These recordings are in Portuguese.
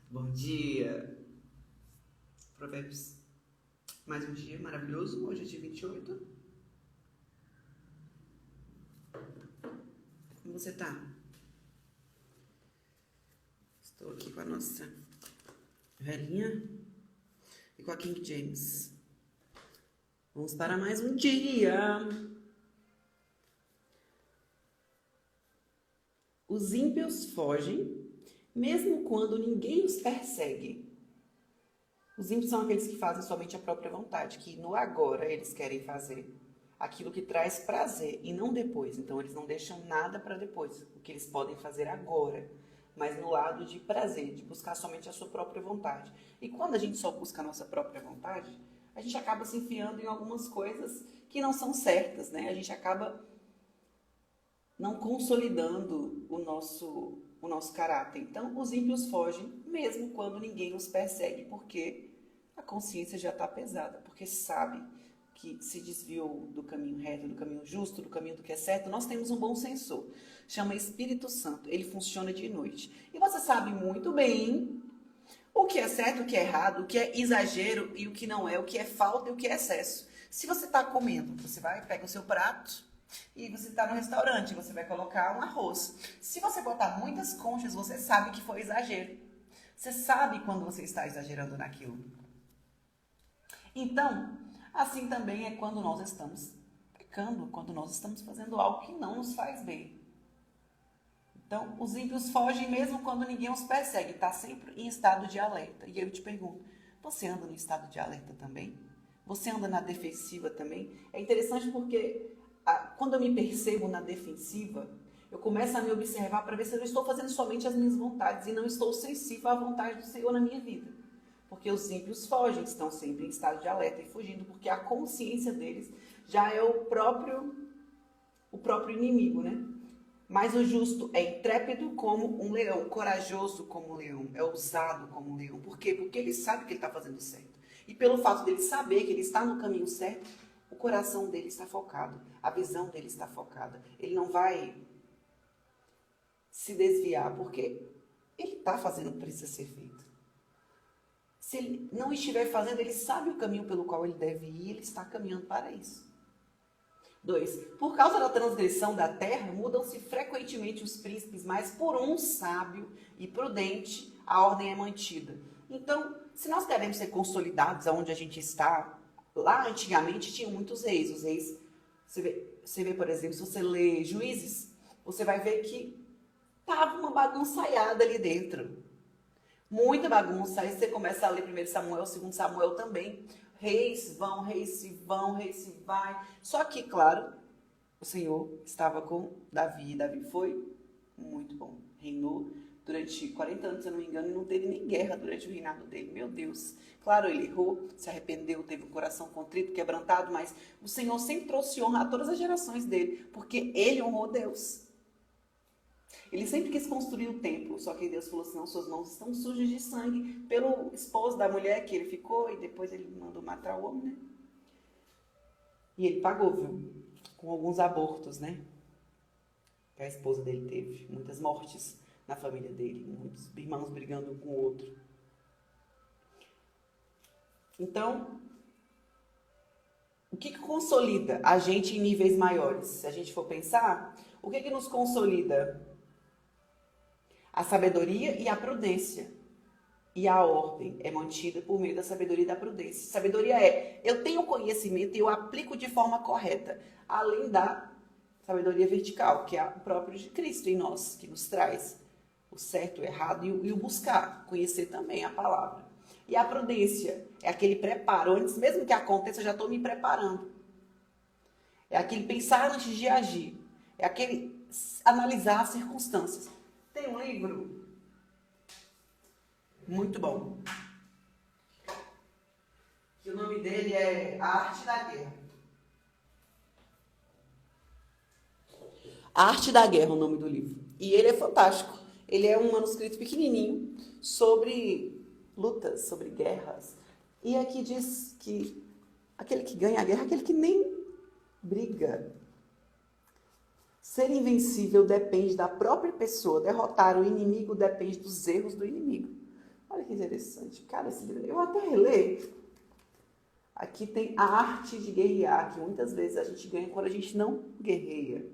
Bom dia. Provérbios. Mais um dia maravilhoso. Hoje é dia 28. Como você tá? Estou aqui com a nossa velhinha e com a King James. Vamos para mais um dia. Os ímpios fogem, mesmo quando ninguém os persegue. Os ímpios são aqueles que fazem somente a própria vontade, que no agora eles querem fazer aquilo que traz prazer e não depois. Então eles não deixam nada para depois, o que eles podem fazer agora, mas no lado de prazer, de buscar somente a sua própria vontade. E quando a gente só busca a nossa própria vontade, a gente acaba se enfiando em algumas coisas que não são certas, né? A gente acaba não consolidando o nosso caráter. Então, os ímpios fogem, mesmo quando ninguém os persegue, porque a consciência já está pesada, porque sabe que se desviou do caminho reto, do caminho justo, do caminho do que é certo. Nós temos um bom sensor, chama Espírito Santo, ele funciona de noite. E você sabe muito bem o que é certo, o que é errado, o que é exagero e o que não é, o que é falta e o que é excesso. Se você está comendo, você vai, pega o seu prato, e você está no restaurante, você vai colocar um arroz. Se você botar muitas conchas, você sabe que foi exagero. Você sabe quando você está exagerando naquilo. Então, assim também é quando nós estamos pecando, quando nós estamos fazendo algo que não nos faz bem. Então, os ímpios fogem mesmo quando ninguém os persegue. Está sempre em estado de alerta. E eu te pergunto, você anda no estado de alerta também? Você anda na defensiva também? É interessante porque quando eu me percebo na defensiva, eu começo a me observar para ver se eu estou fazendo somente as minhas vontades e não estou sensível à vontade do Senhor na minha vida. Porque os ímpios fogem, estão sempre em estado de alerta e fugindo, porque a consciência deles já é o próprio inimigo, né? Mas o justo é intrépido como um leão, corajoso como um leão, é ousado como um leão. Por quê? Porque ele sabe que ele está fazendo certo. E pelo fato dele saber que ele está no caminho certo, o coração dele está focado, a visão dele está focada. Ele não vai se desviar, porque ele está fazendo o que precisa ser feito. Se ele não estiver fazendo, ele sabe o caminho pelo qual ele deve ir, ele está caminhando para isso. 2. Por causa da transgressão da terra, mudam-se frequentemente os príncipes, mas por um sábio e prudente a ordem é mantida. Então, se nós queremos ser consolidados aonde a gente está, lá antigamente tinha muitos reis. Os reis, você vê, por exemplo, se você lê Juízes, você vai ver que estava uma bagunçaiada ali dentro. Muita bagunça. Aí você começa a ler 1 Samuel, 2 Samuel também. Reis vão, reis se vão, reis se vai. Só que, claro, o Senhor estava com Davi. Davi foi muito bom. Reinou durante 40 anos, se eu não me engano, e não teve nem guerra durante o reinado dele. Meu Deus. Claro, ele errou, se arrependeu, teve o coração contrito, quebrantado, mas o Senhor sempre trouxe honra a todas as gerações dele, porque ele honrou Deus. Ele sempre quis construir o templo, só que Deus falou assim, não, suas mãos estão sujas de sangue, pelo esposo da mulher que ele ficou, e depois ele mandou matar o homem, né? E ele pagou, viu? Com alguns abortos, né? Que a esposa dele teve, muitas mortes na família dele, muitos irmãos brigando um com o outro. Então, o que consolida a gente em níveis maiores? Se a gente for pensar, o que nos consolida? A sabedoria e a prudência. E a ordem é mantida por meio da sabedoria e da prudência. Sabedoria é, eu tenho conhecimento e eu aplico de forma correta, além da sabedoria vertical, que é o próprio de Cristo em nós, que nos traz o certo, o errado e o buscar, conhecer também a palavra. E a prudência é aquele preparo, antes mesmo que aconteça, eu já estou me preparando. É aquele pensar antes de agir. É aquele analisar as circunstâncias. Tem um livro muito bom, que o nome dele é A Arte da Guerra. A Arte da Guerra é o nome do livro. E ele é fantástico. Ele é um manuscrito pequenininho sobre lutas, sobre guerras. E aqui diz que aquele que ganha a guerra é aquele que nem briga. Ser invencível depende da própria pessoa. Derrotar o inimigo depende dos erros do inimigo. Olha que interessante. Cara, esse livro, eu vou até reler. Aqui tem a arte de guerrear, que muitas vezes a gente ganha quando a gente não guerreia.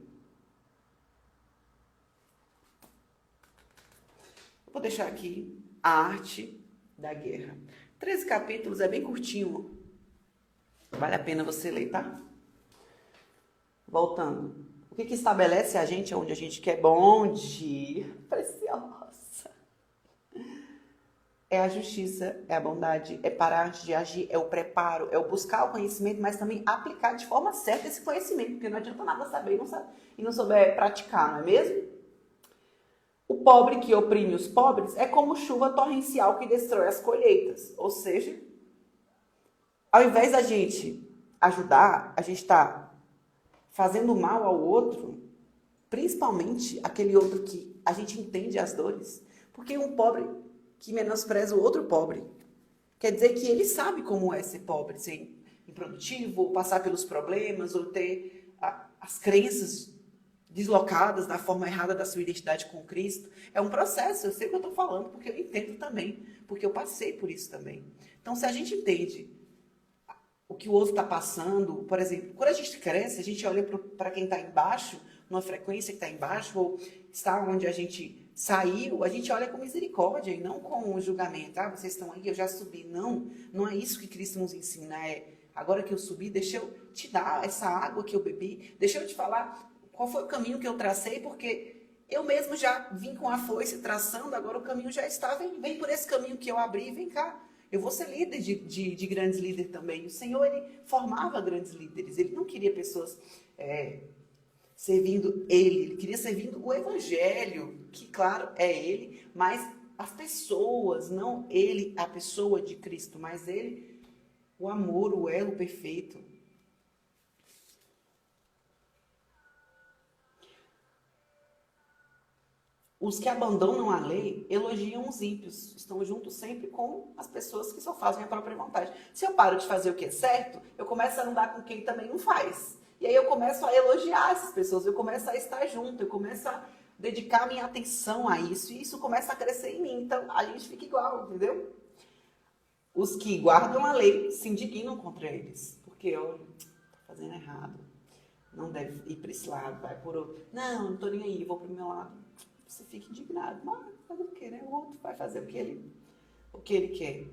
Vou deixar aqui a arte da guerra. 13 capítulos, é bem curtinho. Vale a pena você ler, tá? Voltando. O que estabelece a gente onde a gente quer? Bom dia, preciosa. É a justiça, é a bondade, é parar antes de agir, é o preparo, é o buscar o conhecimento, mas também aplicar de forma certa esse conhecimento, porque não adianta nada saber e não souber praticar, não é mesmo? O pobre que oprime os pobres é como chuva torrencial que destrói as colheitas. Ou seja, ao invés da gente ajudar, a gente está fazendo mal ao outro, principalmente aquele outro que a gente entende as dores. Porque um pobre que menospreza o outro pobre quer dizer que ele sabe como é ser pobre, ser improdutivo, ou passar pelos problemas, ou ter as crenças deslocadas da forma errada da sua identidade com Cristo. É um processo, eu sei o que eu estou falando, porque eu entendo também, porque eu passei por isso também. Então, se a gente entende o que o outro está passando, por exemplo, quando a gente cresce, a gente olha para quem está embaixo, numa frequência que está embaixo, ou está onde a gente saiu, a gente olha com misericórdia e não com julgamento. Ah, vocês estão aí, eu já subi. Não, não é isso que Cristo nos ensina. É, agora que eu subi, deixa eu te dar essa água que eu bebi, deixa eu te falar qual foi o caminho que eu tracei, porque eu mesmo já vim com a foice traçando, agora o caminho já está, vem por esse caminho que eu abri, vem cá. Eu vou ser líder de grandes líderes também. O Senhor, ele formava grandes líderes. Ele não queria pessoas servindo ele queria servindo o evangelho, que claro, é ele, mas as pessoas, não ele, a pessoa de Cristo, mas ele, o amor, o elo perfeito. Os que abandonam a lei elogiam os ímpios, estão juntos sempre com as pessoas que só fazem a própria vontade. Se eu paro de fazer o que é certo, eu começo a andar com quem também não faz. E aí eu começo a elogiar essas pessoas, eu começo a estar junto, eu começo a dedicar minha atenção a isso, e isso começa a crescer em mim. Então a gente fica igual, entendeu? Os que guardam a lei se indignam contra eles, porque olha, tá fazendo errado, não deve ir para esse lado, vai por outro. Não tô nem aí, vou pro meu lado. Você fica indignado, mas fazer o que, né? O outro vai fazer o que ele quer.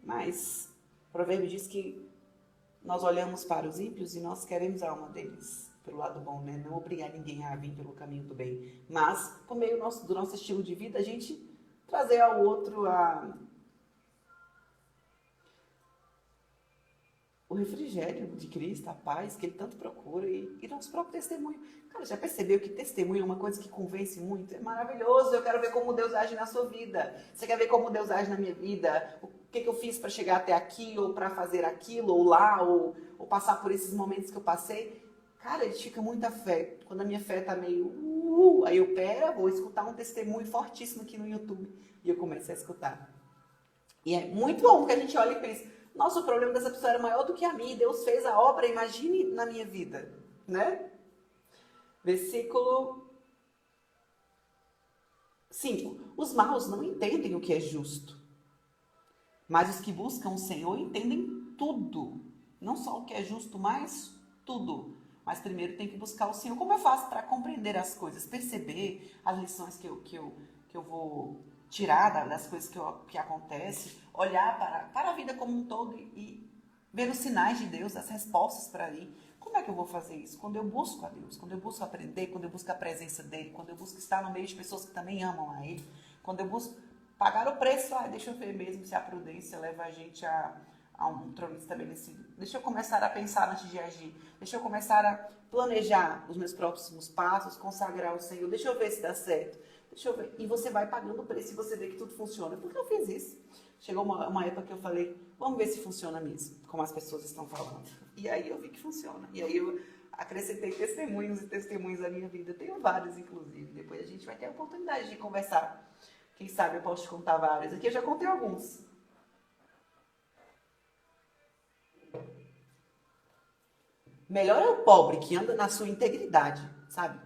Mas o provérbio diz que nós olhamos para os ímpios e nós queremos a alma deles pelo lado bom, né? Não obrigar ninguém a vir pelo caminho do bem. Mas, por meio do nosso estilo de vida, a gente trazer ao outro o refrigério de Cristo, a paz que ele tanto procura e nosso próprio testemunho. Cara, já percebeu que testemunho é uma coisa que convence muito? É maravilhoso, eu quero ver como Deus age na sua vida. Você quer ver como Deus age na minha vida? O que eu fiz para chegar até aqui, ou para fazer aquilo, ou lá, ou passar por esses momentos que eu passei? Cara, edifica muita fé. Quando a minha fé tá meio... aí eu, vou escutar um testemunho fortíssimo aqui no YouTube. E eu começo a escutar. E é muito bom, porque a gente olha e pensa, nossa, o problema dessa pessoa era maior do que a minha, e Deus fez a obra, imagine na minha vida, né? Versículo 5. Os maus não entendem o que é justo, mas os que buscam o Senhor entendem tudo. Não só o que é justo, mas tudo. Mas primeiro tem que buscar o Senhor. Como eu faço para compreender as coisas, perceber as lições que eu vou tirar das coisas que acontecem, olhar para a vida como um todo e ver os sinais de Deus, as respostas para aí. Como é que eu vou fazer isso? Quando eu busco a Deus, quando eu busco aprender, quando eu busco a presença dEle, quando eu busco estar no meio de pessoas que também amam a Ele, quando eu busco pagar o preço, deixa eu ver mesmo se a prudência leva a gente a um trono estabelecido. Deixa eu começar a pensar antes de agir. Deixa eu começar a planejar os meus próximos passos, consagrar o Senhor. Deixa eu ver se dá certo. Deixa eu ver. E você vai pagando o preço e você vê que tudo funciona. Porque eu fiz isso. Chegou uma época que eu falei, vamos ver se funciona mesmo, como as pessoas estão falando. E aí eu vi que funciona. E aí eu acrescentei testemunhos e testemunhos da minha vida. Tenho vários, inclusive. Depois a gente vai ter a oportunidade de conversar. Quem sabe eu posso te contar vários. Aqui eu já contei alguns. Melhor é o pobre que anda na sua integridade, sabe?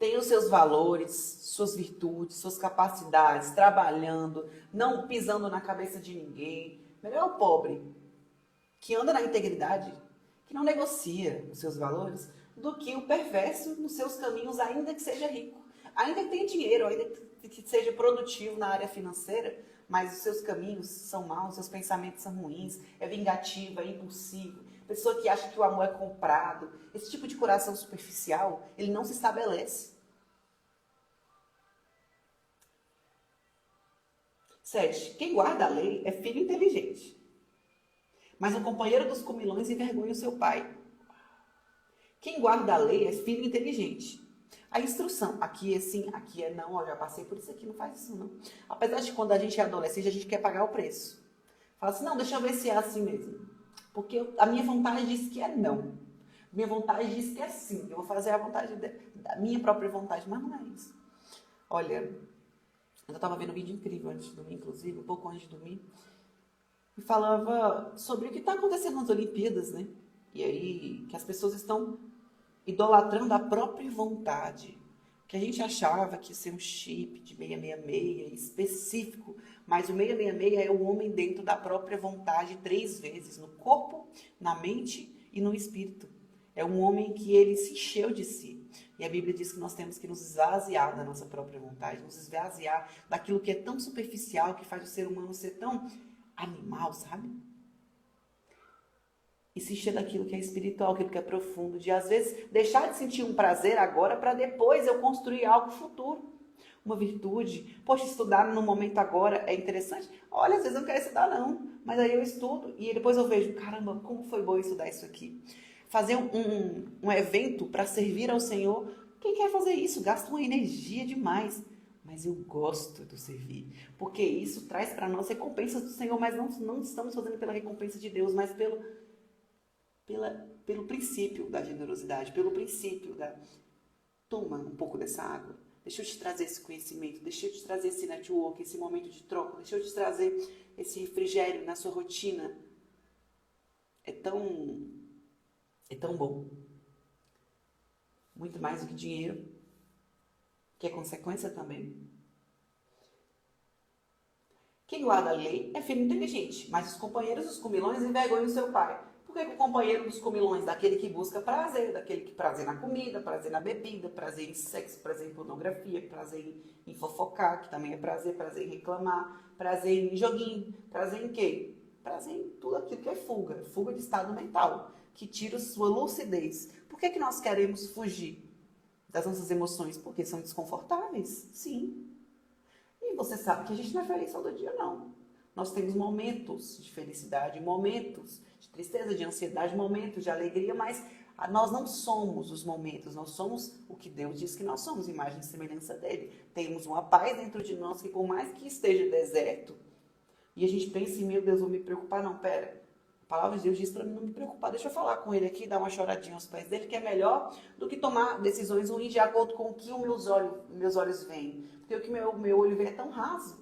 tem os seus valores, suas virtudes, suas capacidades, trabalhando, não pisando na cabeça de ninguém. Melhor é o pobre, que anda na integridade, que não negocia os seus valores, do que o perverso nos seus caminhos, ainda que seja rico, ainda que tenha dinheiro, ainda que seja produtivo na área financeira, mas os seus caminhos são maus, seus pensamentos são ruins, é vingativo, é impulsivo, pessoa que acha que o amor é comprado. Esse tipo de coração superficial, ele não se estabelece. 7. Quem guarda a lei é filho inteligente, mas o companheiro dos comilões envergonha o seu pai. Quem guarda a lei é filho inteligente. A instrução, aqui é sim, aqui é não, ó, já passei por isso aqui, não faz isso não. Apesar de quando a gente é adolescente, a gente quer pagar o preço. Fala assim, não, deixa eu ver se é assim mesmo. Porque a minha vontade diz que é não. Minha vontade diz que é sim. Eu vou fazer a vontade da minha própria vontade, mas não é isso. Olha, eu estava vendo um vídeo incrível antes de dormir, inclusive, um pouco antes de dormir, e falava sobre o que está acontecendo nas Olimpíadas, né? E aí, que as pessoas estão idolatrando a própria vontade. Que a gente achava que ia ser um chip de 666 específico, mas o 666 é o homem dentro da própria vontade 3 vezes, no corpo, na mente e no espírito. É um homem que ele se encheu de si. E a Bíblia diz que nós temos que nos esvaziar da nossa própria vontade, nos esvaziar daquilo que é tão superficial, que faz o ser humano ser tão animal, sabe? E se encher daquilo que é espiritual, aquilo que é profundo, de às vezes deixar de sentir um prazer agora para depois eu construir algo futuro, uma virtude. Poxa, estudar no momento agora é interessante? Olha, às vezes eu não quero estudar não, mas aí eu estudo e depois eu vejo, caramba, como foi bom estudar isso aqui. Fazer um evento para servir ao Senhor, quem quer fazer isso? Gasta uma energia demais. Mas eu gosto do servir, porque isso traz para nós recompensas do Senhor, mas não estamos fazendo pela recompensa de Deus, mas pelo princípio da generosidade, pelo princípio da... Toma um pouco dessa água, deixa eu te trazer esse conhecimento, deixa eu te trazer esse network, esse momento de troca, deixa eu te trazer esse refrigério na sua rotina. É tão bom. Muito mais do que dinheiro, que é consequência também. Quem guarda a lei é filho inteligente, mas os companheiros dos comilões envergonham seu pai. Por que o companheiro dos comilões, daquele que busca prazer, daquele que prazer na comida, prazer na bebida, prazer em sexo, prazer em pornografia, prazer em fofocar, que também é prazer em reclamar, prazer em joguinho, prazer em quê? Prazer em tudo aquilo que é fuga de estado mental, que tira sua lucidez. Por que nós queremos fugir das nossas emoções? Porque são desconfortáveis, sim. E você sabe que a gente não é feliz todo dia, não. Nós temos momentos de felicidade, momentos de tristeza, de ansiedade, momentos de alegria, mas nós não somos os momentos, nós somos o que Deus diz que nós somos, imagem e semelhança dele. Temos uma paz dentro de nós que, por mais que esteja deserto, e a gente pensa em, meu Deus, vou me preocupar, não, pera. A palavra de Deus diz para mim não me preocupar, deixa eu falar com ele aqui, dar uma choradinha aos pés dele, que é melhor do que tomar decisões ruins de acordo com o que os meus olhos veem. Porque o que meu olho vê é tão raso.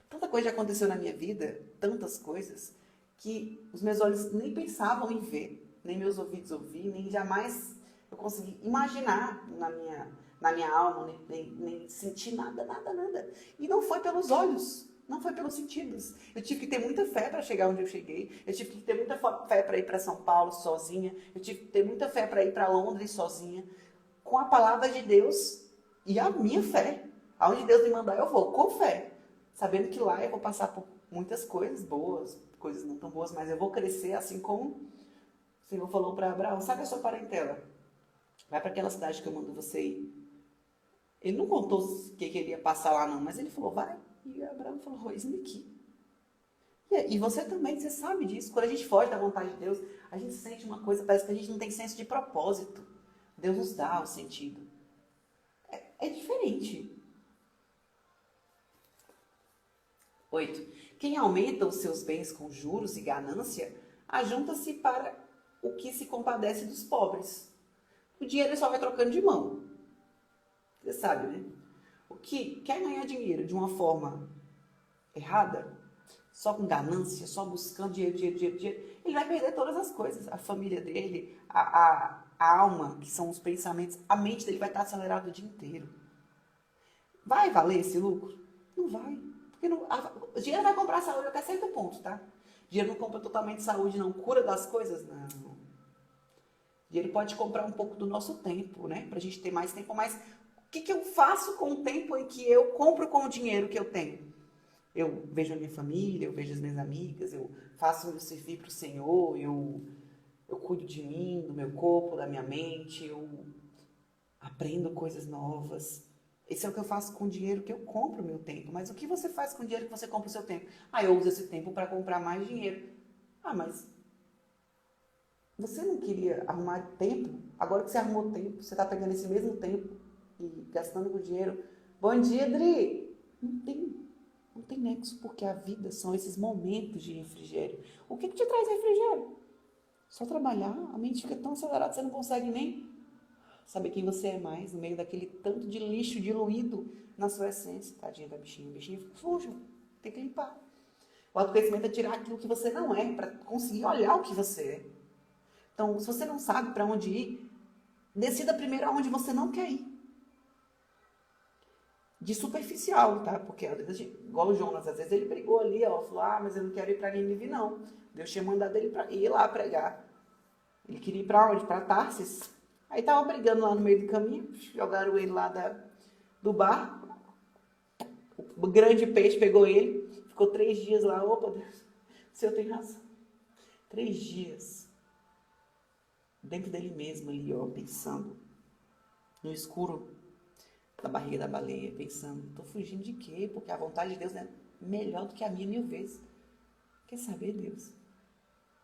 Tanta coisa já aconteceu na minha vida, tantas coisas, que os meus olhos nem pensavam em ver, nem meus ouvidos ouvir, nem jamais eu consegui imaginar na minha alma, nem sentir nada. E não foi pelos olhos, não foi pelos sentidos. Eu tive que ter muita fé para chegar onde eu cheguei, eu tive que ter muita fé para ir para São Paulo sozinha, eu tive que ter muita fé para ir para Londres sozinha, com a palavra de Deus e a minha fé. Aonde Deus me mandar, eu vou, com fé. Sabendo que lá eu vou passar por muitas coisas boas, coisas não tão boas, mas eu vou crescer assim como o Senhor falou para Abraão, sabe a sua parentela? Vai para aquela cidade que eu mando você ir. Ele não contou o que ele ia passar lá não, mas ele falou, vai. E Abraão falou, eis-me aqui. E você também, você sabe disso. Quando a gente foge da vontade de Deus, a gente sente uma coisa, parece que a gente não tem senso de propósito. Deus nos dá o sentido. É diferente. 8. Quem aumenta os seus bens com juros e ganância, ajunta-se para o que se compadece dos pobres. O dinheiro só vai trocando de mão. Você sabe, né? O que quer ganhar dinheiro de uma forma errada, só com ganância, só buscando dinheiro, ele vai perder todas as coisas. A família dele, a a alma, que são os pensamentos, a mente dele vai estar acelerada o dia inteiro. Vai valer esse lucro? Não vai. Porque o dinheiro vai comprar saúde até certo ponto, tá? Dinheiro não compra totalmente saúde, não. Cura das coisas, não. Dinheiro pode comprar um pouco do nosso tempo, né? Pra gente ter mais tempo. Mas o que eu faço com o tempo em que eu compro com o dinheiro que eu tenho? Eu vejo a minha família, eu vejo as minhas amigas, eu faço eu servir pro Senhor, eu cuido de mim, do meu corpo, da minha mente, eu aprendo coisas novas. Esse é o que eu faço com o dinheiro que eu compro o meu tempo. Mas o que você faz com o dinheiro que você compra o seu tempo? Ah, eu uso esse tempo para comprar mais dinheiro. Ah, mas você não queria arrumar tempo? Agora que você arrumou tempo, você está pegando esse mesmo tempo e gastando com dinheiro. Bom dia, Dri! Não tem nexo, porque a vida são esses momentos de refrigério. O que te traz refrigério? Só trabalhar, a mente fica tão acelerada que você não consegue nem saber quem você é mais, no meio daquele tanto de lixo diluído na sua essência. Tadinha da bichinha, a bichinha fica suja, tem que limpar. O autoconhecimento é tirar aquilo que você não é, para conseguir olhar o que você é. Então, se você não sabe para onde ir, decida primeiro aonde você não quer ir. De superficial, tá? Porque, igual o Jonas, às vezes ele brigou ali, ó, falou, mas eu não quero ir para Nínive, não. Deus tinha mandado ele ir lá pregar. Ele queria ir para onde? Para Tarsis. Aí tava brigando lá no meio do caminho, jogaram ele lá do bar. O grande peixe pegou ele, ficou 3 dias lá. Opa, Deus, o Senhor tem razão. 3 dias. Dentro dele mesmo ali, ó, pensando. No escuro da barriga da baleia, pensando, tô fugindo de quê? Porque a vontade de Deus é melhor do que a minha 1000 vezes. Quer saber, Deus?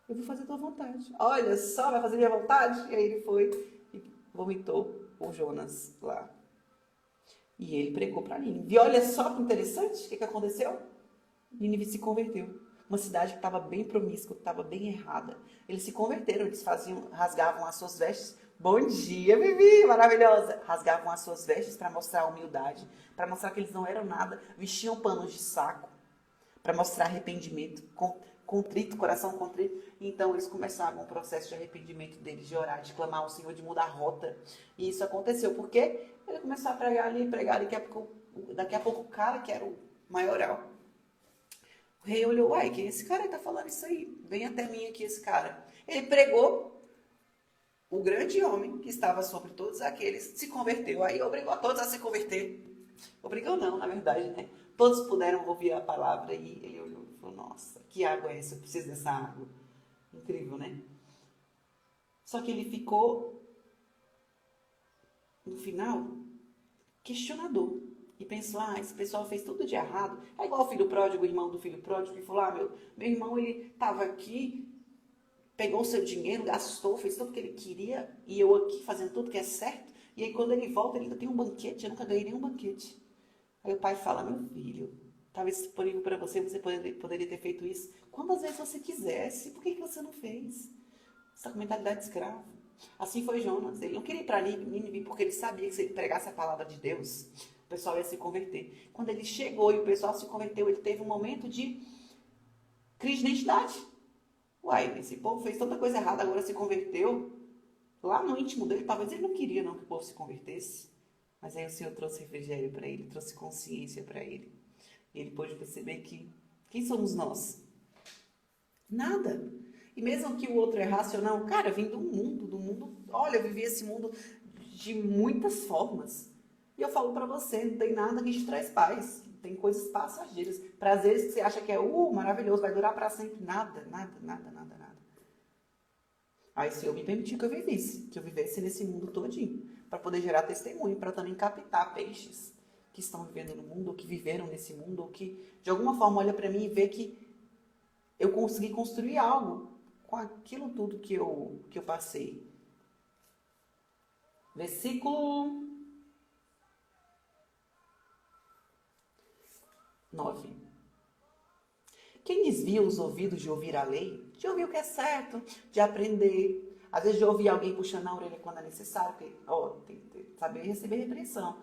Eu vou fazer a tua vontade. Olha só, vai fazer minha vontade? E aí ele foi e vomitou o Jonas lá. E ele pregou para Nínive. E olha só que interessante, o que aconteceu? Nínive se converteu. Uma cidade que estava bem promíscua, que estava bem errada. Eles se converteram, eles rasgavam as suas vestes. Bom dia, Vivi, maravilhosa! Rasgavam as suas vestes para mostrar a humildade, para mostrar que eles não eram nada. Vestiam panos de saco para mostrar arrependimento, contrito, coração contrito. Então eles começavam o processo de arrependimento deles, de orar, de clamar ao Senhor, de mudar a rota. E isso aconteceu porque ele começou a pregar ali, daqui a pouco o cara que era o maioral. O rei olhou, uai, quem é esse cara que tá falando isso aí? Vem até mim aqui esse cara. Ele pregou, o grande homem que estava sobre todos aqueles se converteu. Aí obrigou a todos a se converter. Obrigou não, na verdade, né? Todos puderam ouvir a palavra e ele olhou e falou, nossa, que água é essa? Eu preciso dessa água. Incrível, né? Só que ele ficou, no final, questionador. E pensou, esse pessoal fez tudo de errado. É igual o filho pródigo, o irmão do filho pródigo, que falou, meu irmão, ele estava aqui, pegou o seu dinheiro, gastou, fez tudo o que ele queria, e eu aqui fazendo tudo que é certo. E aí quando ele volta, ele ainda tem um banquete, eu nunca ganhei nenhum banquete. Aí o pai fala, meu filho, estava disponível para você, você poderia ter feito isso quantas vezes você quisesse. Por que você não fez? Você está com mentalidade de escravo. Assim foi Jonas. Ele não queria ir para Nínive porque ele sabia que se ele pregasse a palavra de Deus, o pessoal ia se converter. Quando ele chegou e o pessoal se converteu, ele teve um momento de crise de identidade. Uai, esse povo fez tanta coisa errada, agora se converteu. Lá no íntimo dele, talvez ele não queria não que o povo se convertesse. Mas aí o Senhor trouxe refrigério para ele, trouxe consciência para ele. E ele pôde perceber que quem somos nós? Nada. E mesmo que o outro errasse ou não, cara, eu vim do mundo, olha, eu vivi esse mundo de muitas formas. E eu falo para você, não tem nada que te traz paz. Tem coisas passageiras, prazeres que você acha que é maravilhoso, vai durar para sempre. Nada. Aí o Senhor me permitiu que eu vivesse nesse mundo todinho, para poder gerar testemunho, para também captar peixes que estão vivendo no mundo, ou que viveram nesse mundo, ou que de alguma forma olha para mim e vê que eu consegui construir algo com aquilo tudo que eu passei. Versículo 9. Quem desvia os ouvidos de ouvir a lei, de ouvir o que é certo, de aprender, às vezes de ouvir alguém puxando a orelha quando é necessário, porque, tem que saber receber repreensão,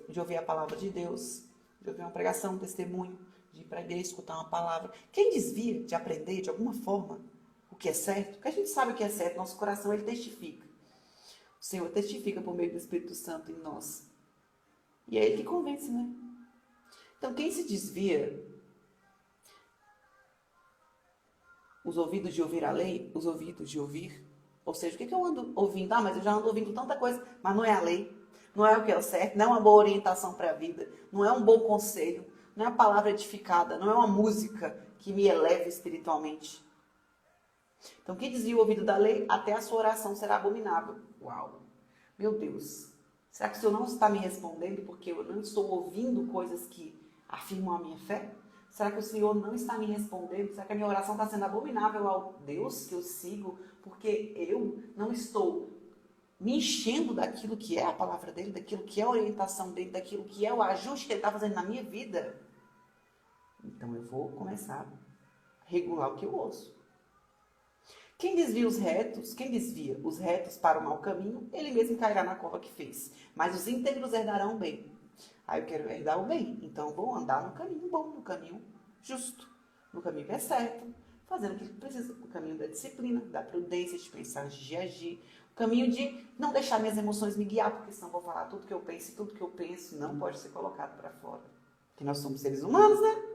de ouvir a palavra de Deus, de ouvir uma pregação, um testemunho, de ir para a igreja escutar uma palavra. Quem desvia de aprender de alguma forma o que é certo, porque a gente sabe o que é certo, nosso coração ele testifica. O Senhor testifica por meio do Espírito Santo em nós. E é Ele que convence, né? Então, quem se desvia, os ouvidos de ouvir a lei, os ouvidos de ouvir, ou seja, o que eu ando ouvindo? Ah, mas eu já ando ouvindo tanta coisa, mas não é a lei, não é o que é o certo, não é uma boa orientação para a vida, não é um bom conselho, não é uma palavra edificada, não é uma música que me eleve espiritualmente. Então, quem desvia o ouvido da lei, até a sua oração será abominável. Uau! Meu Deus! Será que o Senhor não está me respondendo porque eu não estou ouvindo coisas que afirmam a minha fé? Será que o Senhor não está me respondendo? Será que a minha oração está sendo abominável ao Deus que eu sigo porque eu não estou me enchendo daquilo que é a palavra dele, daquilo que é a orientação dele, daquilo que é o ajuste que ele está fazendo na minha vida? Então eu vou começar a regular o que eu ouço. Quem desvia os retos para o mau caminho, ele mesmo cairá na cova que fez. Mas os íntegros herdarão o bem. Aí eu quero herdar o bem, então eu vou andar no caminho bom, no caminho justo, no caminho que é certo, fazendo o que precisa, o caminho da disciplina, da prudência, de pensar antes de agir, o caminho de não deixar minhas emoções me guiar, porque senão eu vou falar tudo que eu penso, e tudo que eu penso não pode ser colocado para fora. Porque nós somos seres humanos, né?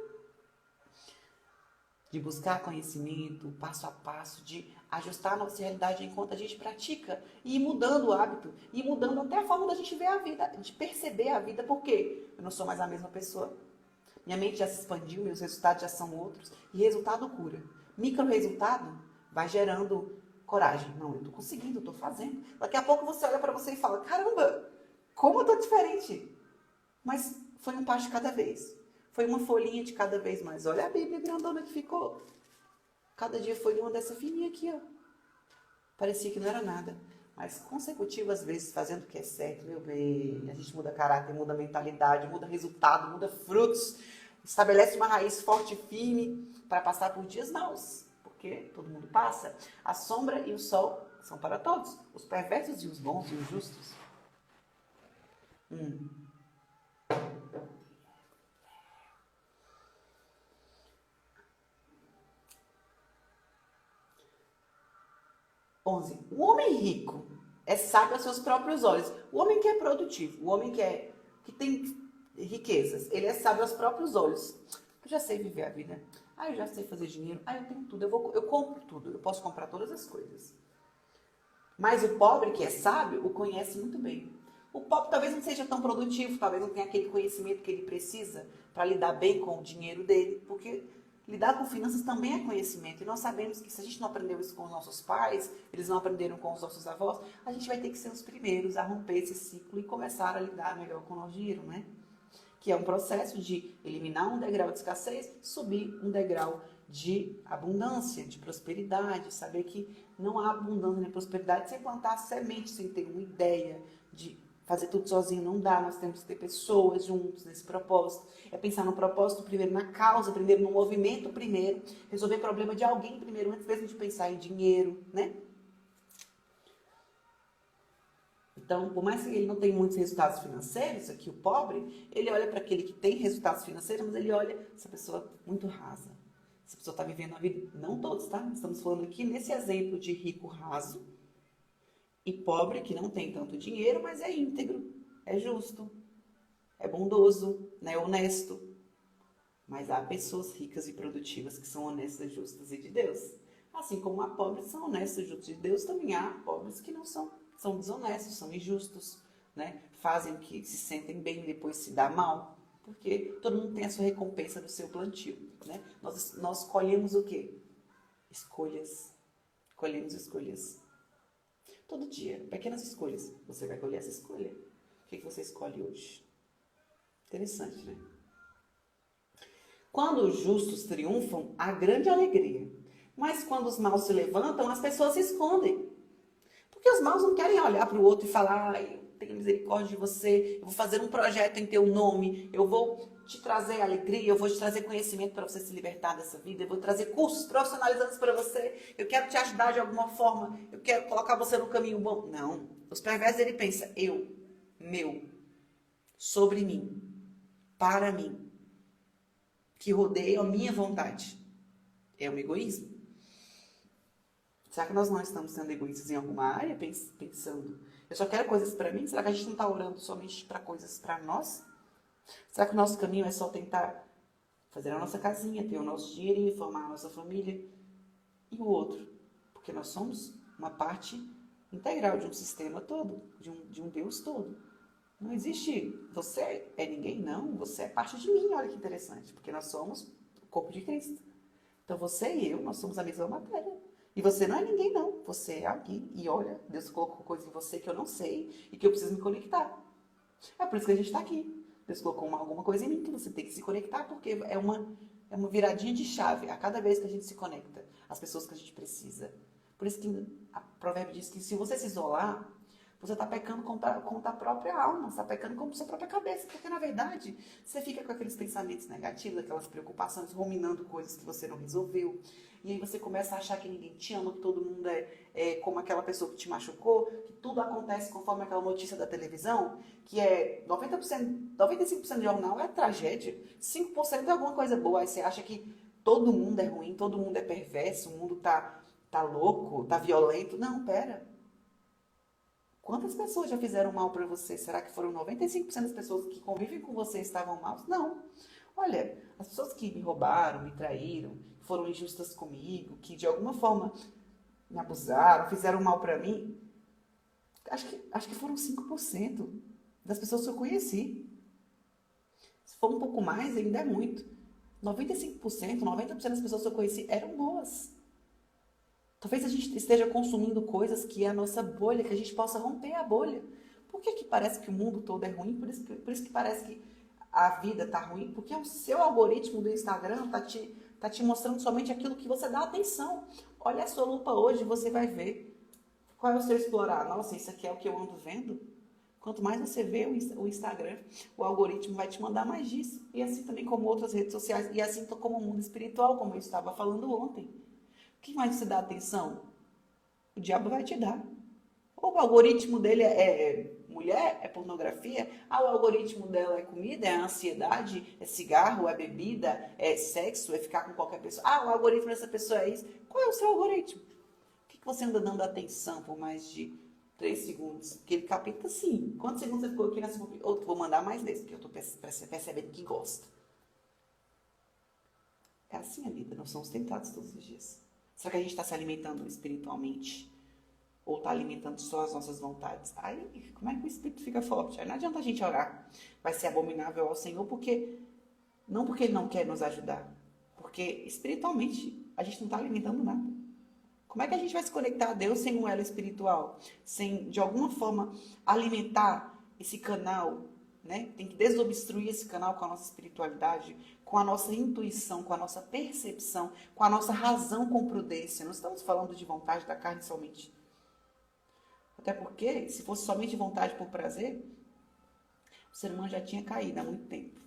De buscar conhecimento, passo a passo, de ajustar a nossa realidade enquanto a gente pratica e ir mudando o hábito, e mudando até a forma da gente ver a vida, de perceber a vida, porque eu não sou mais a mesma pessoa. Minha mente já se expandiu, meus resultados já são outros, e resultado cura. Micro resultado vai gerando coragem. Não, eu estou conseguindo, eu estou fazendo. Daqui a pouco você olha para você e fala, caramba, como eu estou diferente. Mas foi um passo de cada vez. Foi uma folhinha de cada vez mais. Olha a Bíblia grandona que ficou. Cada dia foi uma dessa fininha aqui, ó. Parecia que não era nada. Mas consecutivas vezes, fazendo o que é certo, meu bem. A gente muda caráter, muda mentalidade, muda resultado, muda frutos. Estabelece uma raiz forte e firme para passar por dias maus. Porque todo mundo passa. A sombra e o sol são para todos. Os perversos e os bons e os justos. 11. O homem rico é sábio aos seus próprios olhos. O homem que é produtivo, o homem que tem riquezas, ele é sábio aos próprios olhos. Eu já sei viver a vida. Eu já sei fazer dinheiro. Eu tenho tudo. Eu compro tudo. Eu posso comprar todas as coisas. Mas o pobre que é sábio, o conhece muito bem. O pobre talvez não seja tão produtivo, talvez não tenha aquele conhecimento que ele precisa para lidar bem com o dinheiro dele, porque lidar com finanças também é conhecimento. E nós sabemos que se a gente não aprendeu isso com os nossos pais, eles não aprenderam com os nossos avós, a gente vai ter que ser os primeiros a romper esse ciclo e começar a lidar melhor com o nosso dinheiro, né? Que é um processo de eliminar um degrau de escassez, subir um degrau de abundância, de prosperidade, saber que não há abundância nem prosperidade sem plantar semente, sem ter uma ideia de fazer tudo sozinho não dá, nós temos que ter pessoas juntos nesse propósito. É pensar no propósito primeiro, na causa primeiro, no movimento primeiro, resolver o problema de alguém primeiro, antes mesmo de pensar em dinheiro, né? Então, por mais que ele não tenha muitos resultados financeiros, aqui o pobre, ele olha para aquele que tem resultados financeiros, mas ele olha essa pessoa muito rasa. Essa pessoa está vivendo a vida, não todos, tá? Estamos falando aqui nesse exemplo de rico raso, e pobre que não tem tanto dinheiro, mas é íntegro, é justo, é bondoso, né, honesto. Mas há pessoas ricas e produtivas que são honestas, justas e de Deus. Assim como há pobres que são honestos, justos e de Deus, também há pobres que não são desonestos, são injustos, né? Fazem o que se sentem bem e depois se dá mal. Porque todo mundo tem a sua recompensa do seu plantio, né? Nós colhemos o quê? Escolhas. Colhemos escolhas. Todo dia, pequenas escolhas. Você vai colher essa escolha. O que você escolhe hoje? Interessante, né? Quando os justos triunfam, há grande alegria. Mas quando os maus se levantam, as pessoas se escondem. Porque os maus não querem olhar para o outro e falar, eu tenho misericórdia de você, eu vou fazer um projeto em teu nome, eu vou te trazer alegria, eu vou te trazer conhecimento para você se libertar dessa vida, eu vou trazer cursos profissionalizantes para você, eu quero te ajudar de alguma forma, eu quero colocar você no caminho bom. Não. Os perversos, ele pensa, meu, sobre mim, para mim, que rodeia a minha vontade. É um egoísmo. Será que nós não estamos sendo egoístas em alguma área, pensando Eu só quero coisas para mim? Será que a gente não está orando somente para coisas para nós? Será que o nosso caminho é só tentar fazer a nossa casinha, ter o nosso dinheirinho, formar a nossa família? E o outro? Porque nós somos uma parte integral de um sistema todo, de um Deus todo. Não existe você é ninguém, não. Você é parte de mim, olha que interessante. Porque nós somos o corpo de Cristo. Então você e eu, nós somos a mesma matéria. E você não é ninguém, não. Você é alguém. E olha, Deus colocou coisas em você que eu não sei e que eu preciso me conectar. É por isso que a gente está aqui. Deus colocou alguma coisa em mim que você tem que se conectar, porque é uma viradinha de chave a cada vez que a gente se conecta. As pessoas que a gente precisa. Por isso que a provérbio diz que se você se isolar, você está pecando contra a própria alma, você está pecando contra a sua própria cabeça, porque na verdade você fica com aqueles pensamentos negativos, aquelas preocupações, ruminando coisas que você não resolveu. E aí você começa a achar que ninguém te ama, que todo mundo é como aquela pessoa que te machucou, que tudo acontece conforme aquela notícia da televisão, que é 90%, 95% de jornal é tragédia, 5% é alguma coisa boa. Aí você acha que todo mundo é ruim, todo mundo é perverso, o mundo tá louco, tá violento. Não, pera. Quantas pessoas já fizeram mal para você? Será que foram 95% das pessoas que convivem com você estavam mal? Não. Olha, as pessoas que me roubaram, me traíram, foram injustas comigo, que de alguma forma me abusaram, fizeram mal para mim, acho que foram 5% das pessoas que eu conheci. Se for um pouco mais, ainda é muito. 95%, 90% das pessoas que eu conheci eram boas. Talvez a gente esteja consumindo coisas que é a nossa bolha, que a gente possa romper a bolha. Por que parece que o mundo todo é ruim? Por isso que parece que a vida está ruim? Porque o seu algoritmo do Instagram tá te mostrando somente aquilo que você dá atenção. Olha a sua lupa hoje e você vai ver. Qual é o seu explorar? Nossa, isso aqui é o que eu ando vendo? Quanto mais você vê o Instagram, o algoritmo vai te mandar mais disso. E assim também como outras redes sociais. E assim como o mundo espiritual, como eu estava falando ontem. O que mais você dá atenção? O diabo vai te dar. Ou o algoritmo dele é mulher, é pornografia. Ah, o algoritmo dela é comida, é ansiedade, é cigarro, é bebida, é sexo, é ficar com qualquer pessoa. Ah, o algoritmo dessa pessoa é isso. Qual é o seu algoritmo? O que você anda dando atenção por mais de 3 segundos? Aquele capítulo, sim. Quantos segundos você ficou aqui nessa... Outro, vou mandar mais desse, porque eu estou percebendo que gosta. É assim a vida, nós somos tentados todos os dias. Será que a gente está se alimentando espiritualmente? Ou está alimentando só as nossas vontades? Aí, como é que o espírito fica forte? Aí não adianta a gente orar. Vai ser abominável ao Senhor, não porque Ele não quer nos ajudar. Porque espiritualmente a gente não está alimentando nada. Como é que a gente vai se conectar a Deus sem um elo espiritual? Sem, de alguma forma, alimentar esse canal, né? Tem que desobstruir esse canal com a nossa espiritualidade, com a nossa intuição, com a nossa percepção, com a nossa razão com prudência. Não estamos falando de vontade da carne somente. Até porque, se fosse somente vontade por prazer, o ser humano já tinha caído há muito tempo.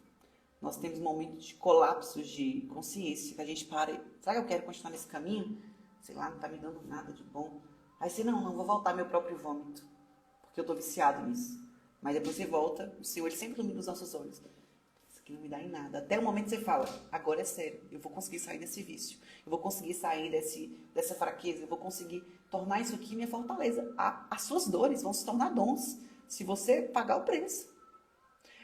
Nós temos momentos de colapsos de consciência, que a gente para e... Será que eu quero continuar nesse caminho? Sei lá, não está me dando nada de bom. Aí você, não vou voltar ao meu próprio vômito, porque eu estou viciado nisso. Mas depois você volta, o Senhor ele sempre ilumina os nossos olhos. Isso aqui não me dá em nada. Até o momento que você fala, agora é sério, eu vou conseguir sair desse vício. Eu vou conseguir sair dessa fraqueza. Eu vou conseguir tornar isso aqui minha fortaleza. As suas dores vão se tornar dons, se você pagar o preço.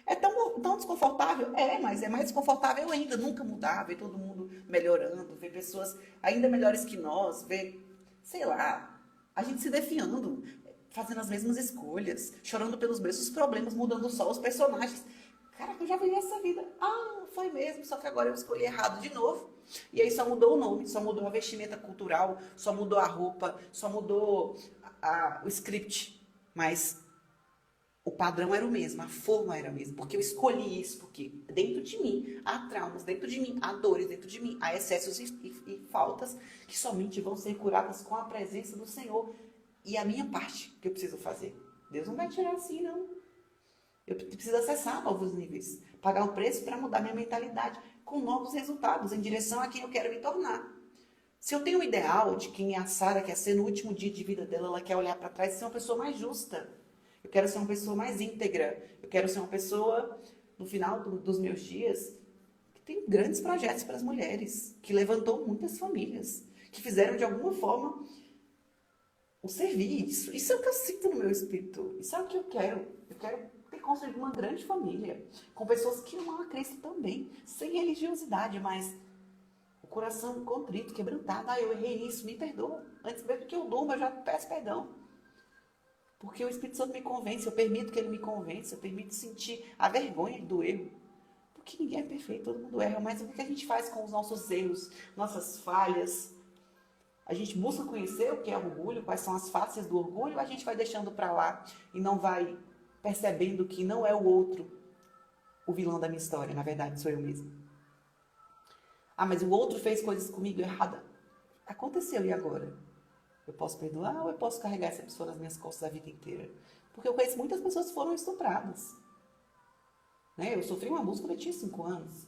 É tão desconfortável? É, mas é mais desconfortável ainda. Nunca mudar, ver todo mundo melhorando, ver pessoas ainda melhores que nós, ver, sei lá, a gente se defiando, fazendo as mesmas escolhas, chorando pelos mesmos problemas, mudando só os personagens. Caraca, eu já vivi essa vida. Ah, foi mesmo, só que agora eu escolhi errado de novo. E aí só mudou o nome, só mudou a vestimenta cultural, só mudou a roupa, só mudou o script. Mas o padrão era o mesmo, a forma era a mesma. Porque eu escolhi isso, porque dentro de mim há traumas, dentro de mim há dores, dentro de mim há excessos e faltas que somente vão ser curadas com a presença do Senhor. E a minha parte que eu preciso fazer. Deus não vai tirar assim, não. Eu preciso acessar novos níveis, pagar o preço para mudar minha mentalidade com novos resultados, em direção a quem eu quero me tornar. Se eu tenho um ideal de quem a Sara quer ser no último dia de vida dela, ela quer olhar para trás e ser uma pessoa mais justa. Eu quero ser uma pessoa mais íntegra. Eu quero ser uma pessoa, no final dos meus dias, que tem grandes projetos para as mulheres, que levantou muitas famílias, que fizeram de alguma forma o servir. Isso é o que eu sinto no meu espírito. Isso é o que eu quero. Eu quero ter construído uma grande família, com pessoas que amam a Cristo também, sem religiosidade, mas o coração contrito, quebrantado. Ah, eu errei nisso, me perdoa. Antes mesmo que eu durma, eu já peço perdão. Porque o Espírito Santo me convence, eu permito que ele me convença, eu permito sentir a vergonha do erro. Porque ninguém é perfeito, todo mundo erra, mas o que a gente faz com os nossos erros, nossas falhas? A gente busca conhecer o que é orgulho, quais são as faces do orgulho, ou a gente vai deixando para lá e não vai percebendo que não é o outro o vilão da minha história, na verdade sou eu mesmo. Ah, mas o outro fez coisas comigo errada. Aconteceu, e agora? Eu posso perdoar ou eu posso carregar essa pessoa nas minhas costas a vida inteira? Porque eu conheço muitas pessoas que foram estupradas. Né? Eu sofri um abuso quando eu tinha 5 anos.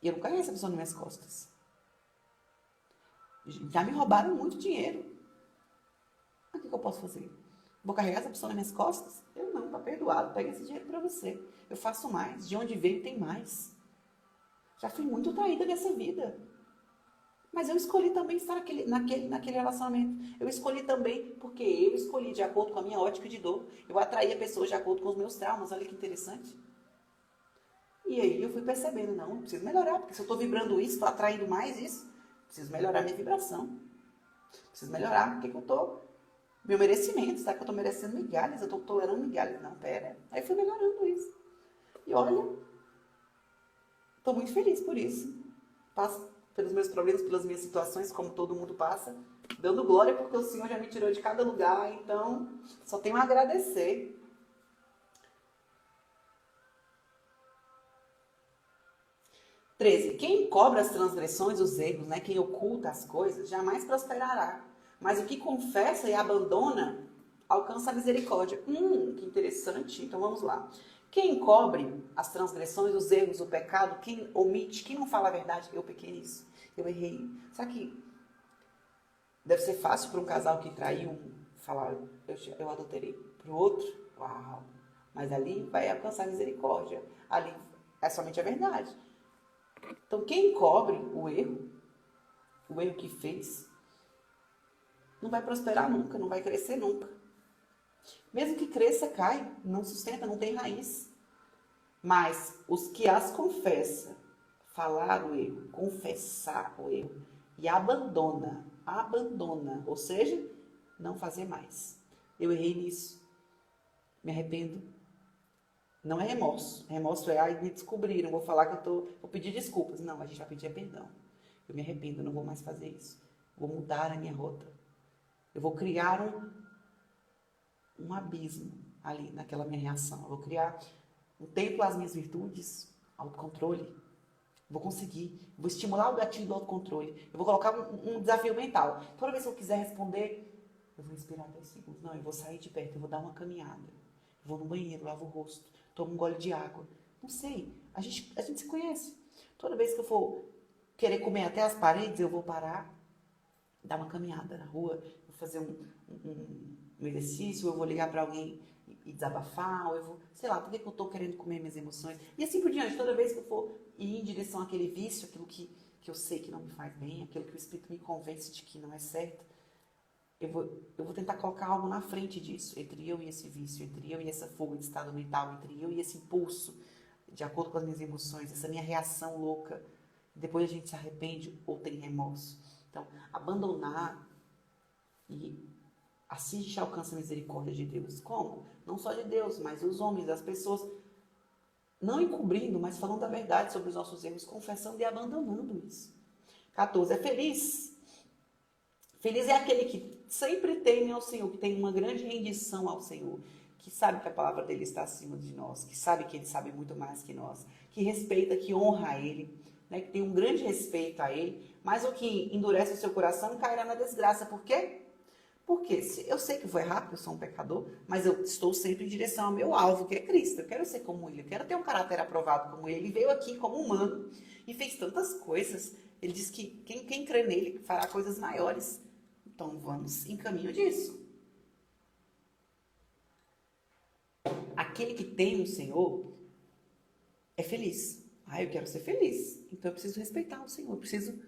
E eu não carreguei essa pessoa nas minhas costas. Já me roubaram muito dinheiro. O que eu posso fazer? Vou carregar essa pessoa nas minhas costas? Eu não, tá perdoado. Pega esse dinheiro para você. Eu faço mais. De onde veio tem mais. Já fui muito traída nessa vida. Mas eu escolhi também estar naquele relacionamento. Eu escolhi também porque eu escolhi de acordo com a minha ótica de dor. Eu atraía pessoas de acordo com os meus traumas. Olha que interessante. E aí eu fui percebendo, não, eu preciso melhorar. Porque se eu estou vibrando isso, estou atraindo mais isso, preciso melhorar minha vibração. Preciso melhorar. O que eu estou... Meu merecimento, será que eu estou merecendo migalhas? Eu estou tolerando migalhas? Não, pera. Aí fui melhorando isso. E olha, estou muito feliz por isso. Passo pelos meus problemas, pelas minhas situações, como todo mundo passa, dando glória porque o Senhor já me tirou de cada lugar, então só tenho a agradecer. Quem cobra as transgressões, os erros, né, quem oculta as coisas, jamais prosperará. Mas o que confessa e abandona, alcança a misericórdia. Que interessante. Então vamos lá. Quem encobre as transgressões, os erros, o pecado, quem omite, quem não fala a verdade, eu pequei nisso, eu errei. Será que deve ser fácil para um casal que traiu falar, eu adulterei para o outro? Uau! Mas ali vai alcançar misericórdia. Ali é somente a verdade. Então quem encobre o erro que fez, não vai prosperar nunca, não vai crescer nunca. Mesmo que cresça, cai, não sustenta, não tem raiz. Mas os que as confessam, falar o erro, confessar o erro e abandona, ou seja, não fazer mais. Eu errei nisso, me arrependo. Não é remorso. Remorso é, ai, me descobriram, vou falar que vou pedir desculpas. Não, a gente vai pedir perdão. Eu me arrependo, eu não vou mais fazer isso. Vou mudar a minha rota. Eu vou criar um abismo ali naquela minha reação. Eu vou criar um templo às minhas virtudes, autocontrole. Vou conseguir. Vou estimular o gatilho do autocontrole. Eu vou colocar um desafio mental. Toda vez que eu quiser responder, eu vou esperar 10 segundos. Não, eu vou sair de perto, eu vou dar uma caminhada. Eu vou no banheiro, lavo o rosto, tomo um gole de água. Não sei. A gente se conhece. Toda vez que eu for querer comer até as paredes, eu vou parar, dar uma caminhada na rua, vou fazer um exercício, eu vou ligar para alguém e desabafar, ou eu vou, sei lá, por que eu estou querendo comer minhas emoções? E assim por diante, toda vez que eu for ir em direção àquele vício, aquilo que eu sei que não me faz bem, aquilo que o Espírito me convence de que não é certo, eu vou tentar colocar algo na frente disso, entre eu e esse vício, entre eu e essa fuga de estado mental, entre eu e esse impulso, de acordo com as minhas emoções, essa minha reação louca. Depois a gente se arrepende ou tem remorso. Então, abandonar e assim a gente alcança a misericórdia de Deus. Como? Não só de Deus, mas os homens, as pessoas, não encobrindo, mas falando a verdade sobre os nossos erros, confessando e abandonando isso. 14. É feliz. Feliz é aquele que sempre teme ao Senhor, que tem uma grande rendição ao Senhor, que sabe que a palavra dele está acima de nós, que sabe que ele sabe muito mais que nós, que respeita, que honra a ele, né, que tem um grande respeito a ele, mas o que endurece o seu coração cairá na desgraça. Por quê? Porque eu sei que vou errar, porque eu sou um pecador, mas eu estou sempre em direção ao meu alvo, que é Cristo. Eu quero ser como ele, eu quero ter um caráter aprovado como ele. Ele veio aqui como humano e fez tantas coisas. Ele diz que quem crê nele fará coisas maiores. Então vamos em caminho disso. Aquele que tem o Senhor é feliz. Eu quero ser feliz. Então eu preciso respeitar o Senhor, eu preciso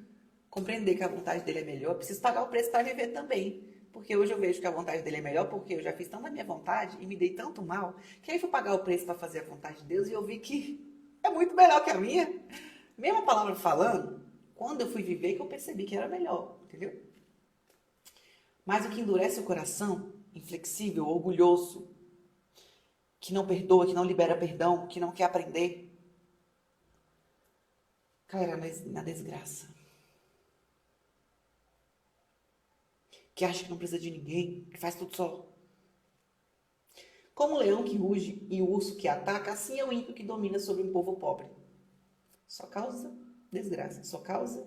compreender que a vontade dele é melhor, eu preciso pagar o preço para viver também. Porque hoje eu vejo que a vontade dele é melhor, porque eu já fiz tanta minha vontade e me dei tanto mal, que aí fui pagar o preço para fazer a vontade de Deus e eu vi que é muito melhor que a minha. Mesma palavra falando, quando eu fui viver que eu percebi que era melhor, entendeu? Mas o que endurece o coração, inflexível, orgulhoso, que não perdoa, que não libera perdão, que não quer aprender, cairá na desgraça. Que acha que não precisa de ninguém, que faz tudo só. Como o leão que ruge e o urso que ataca, assim é o ímpio que domina sobre um povo pobre. Só causa desgraça, só causa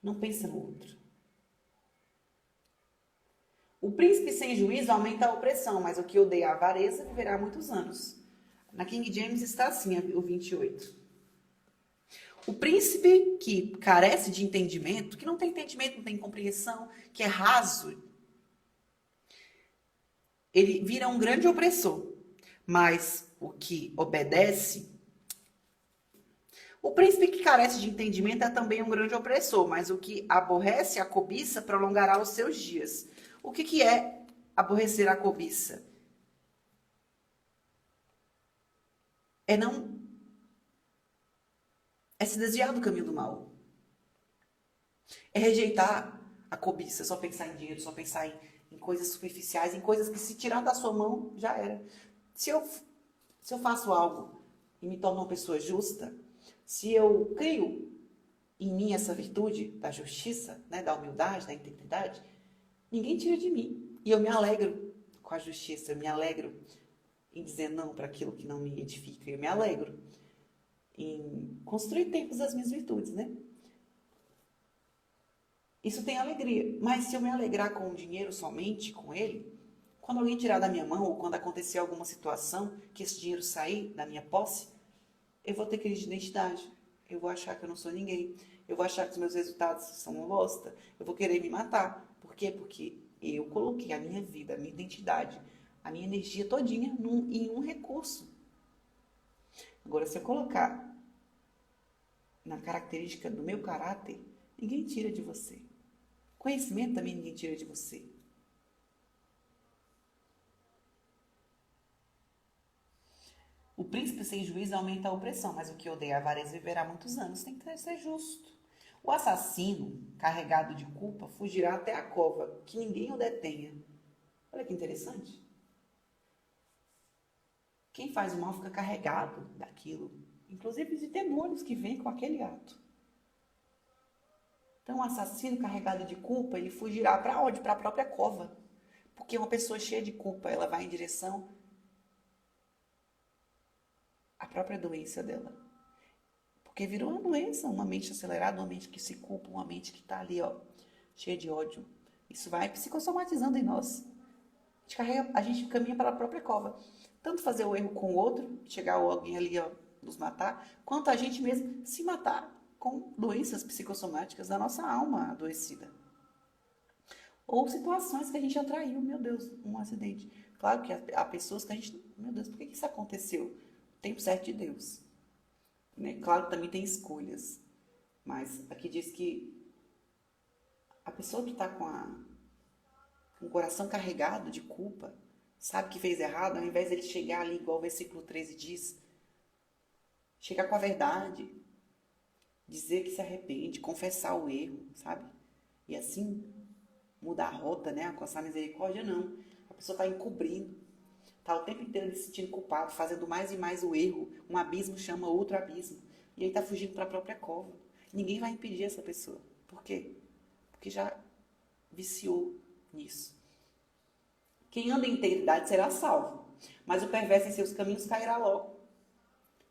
não pensa no outro. O príncipe sem juízo aumenta a opressão, mas o que odeia a avareza viverá muitos anos. Na King James está assim, o 28. O príncipe que carece de entendimento, que não tem entendimento, não tem compreensão, que é raso, ele vira um grande opressor. Mas o que obedece... O príncipe que carece de entendimento é também um grande opressor, mas o que aborrece a cobiça prolongará os seus dias. O que é aborrecer a cobiça? É se desviar do caminho do mal. É rejeitar a cobiça, só pensar em dinheiro, só pensar em coisas superficiais, em coisas que se tirar da sua mão, já era. Se eu faço algo e me torno uma pessoa justa, se eu crio em mim essa virtude da justiça, né, da humildade, da integridade, ninguém tira de mim. E eu me alegro com a justiça, eu me alegro em dizer não para aquilo que não me edifica, eu me alegro em construir templos das minhas virtudes, né? Isso tem alegria. Mas se eu me alegrar com o dinheiro somente, com ele, quando alguém tirar da minha mão ou quando acontecer alguma situação que esse dinheiro sair da minha posse, eu vou ter crise de identidade. Eu vou achar que eu não sou ninguém. Eu vou achar que os meus resultados são uma bosta. Eu vou querer me matar. Por quê? Porque eu coloquei a minha vida, a minha identidade, a minha energia todinha em um recurso. Agora, se eu colocar na característica do meu caráter, ninguém tira de você. Conhecimento também ninguém tira de você. O príncipe sem juízo aumenta a opressão, mas o que odeia a avareza viverá muitos anos. Tem que ser justo. O assassino, carregado de culpa, fugirá até a cova, que ninguém o detenha. Olha que interessante. Quem faz o mal fica carregado daquilo, inclusive de demônios que vêm com aquele ato. Então, o assassino carregado de culpa, ele fugirá para onde? Para a própria cova. Porque uma pessoa cheia de culpa, ela vai em direção à própria doença dela. Porque virou uma doença, uma mente acelerada, uma mente que se culpa, uma mente que está ali, ó, cheia de ódio. Isso vai psicossomatizando em nós. A gente caminha para a própria cova. Tanto fazer o erro com o outro, chegar alguém ali, ó, nos matar, quanto a gente mesmo se matar com doenças psicossomáticas da nossa alma adoecida. Ou situações que a gente atraiu, meu Deus, um acidente. Claro que há pessoas que a gente, meu Deus, por que isso aconteceu? Tempo certo de Deus. Né? Claro que também tem escolhas. Mas aqui diz que a pessoa que está com o coração carregado de culpa, sabe que fez errado, ao invés de ele chegar ali, igual o versículo 13 diz, chegar com a verdade, dizer que se arrepende, confessar o erro, sabe? E assim mudar a rota, né? Alcançar a misericórdia, não. A pessoa está encobrindo, está o tempo inteiro se sentindo culpado, fazendo mais e mais o erro. Um abismo chama outro abismo. E aí está fugindo para a própria cova. Ninguém vai impedir essa pessoa. Por quê? Porque já viciou nisso. Quem anda em integridade será salvo, mas o perverso em seus caminhos cairá logo.